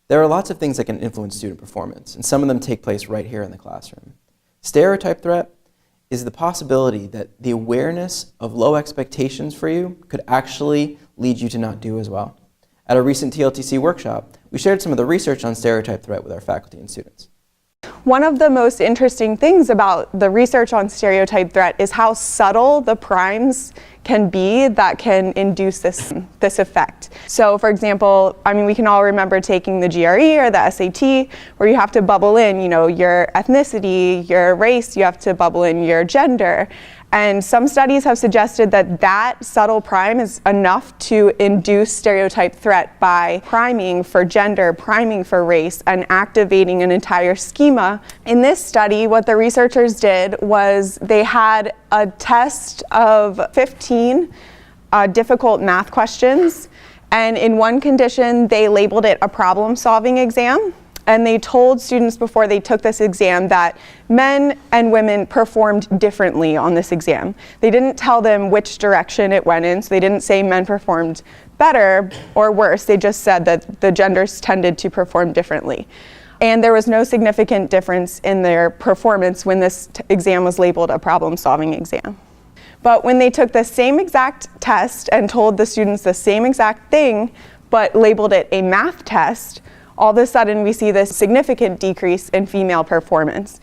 There are lots of things that can influence student performance, and some of them take place right here in the classroom. Stereotype threat is the possibility that the awareness of low expectations for you could actually lead you to not do as well. At a recent TLTC workshop, we shared some of the research on stereotype threat with our faculty and students. One of the most interesting things about the research on stereotype threat is how subtle the primes can be that can induce this effect. So for example, we can all remember taking the GRE or the SAT where you have to bubble in, your ethnicity, your race, you have to bubble in your gender. And some studies have suggested that that subtle prime is enough to induce stereotype threat by priming for gender, priming for race, and activating an entire schema. In this study, what the researchers did was they had a test of 15 difficult math questions, and in one condition, they labeled it a problem-solving exam. And they told students before they took this exam that men and women performed differently on this exam. They didn't tell them which direction it went in, so they didn't say men performed better or worse. They just said that the genders tended to perform differently. And there was no significant difference in their performance when this exam was labeled a problem-solving exam. But when they took the same exact test and told the students the same exact thing, but labeled it a math test, all of a sudden we see this significant decrease in female performance.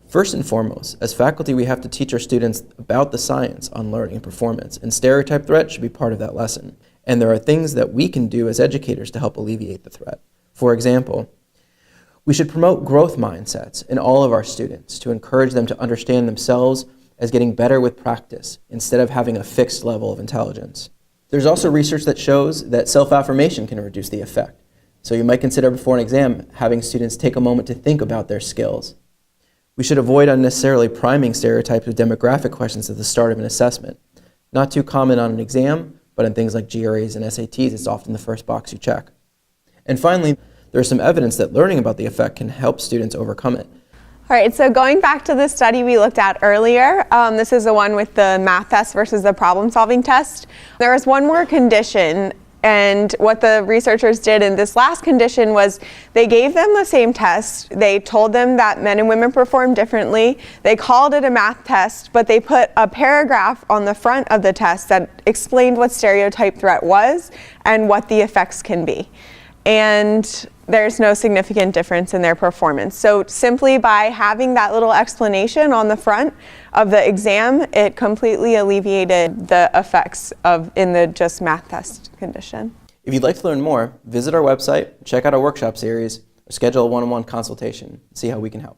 First and foremost, as faculty, we have to teach our students about the science on learning and performance, and stereotype threat should be part of that lesson. And there are things that we can do as educators to help alleviate the threat. For example, we should promote growth mindsets in all of our students to encourage them to understand themselves as getting better with practice instead of having a fixed level of intelligence. There's also research that shows that self-affirmation can reduce the effect. So you might consider before an exam having students take a moment to think about their skills. We should avoid unnecessarily priming stereotypes with demographic questions at the start of an assessment. Not too common on an exam, but in things like GREs and SATs, it's often the first box you check. And finally, there's some evidence that learning about the effect can help students overcome it. All right, so going back to the study we looked at earlier, this is the one with the math test versus the problem-solving test. There was one more condition. And what the researchers did in this last condition was they gave them the same test. They told them that men and women perform differently. They called it a math test, but they put a paragraph on the front of the test that explained what stereotype threat was and what the effects can be. And there's no significant difference in their performance. So simply by having that little explanation on the front of the exam, it completely alleviated the effects in the just math test condition. If you'd like to learn more, visit our website, check out our workshop series, or schedule a one-on-one consultation and see how we can help.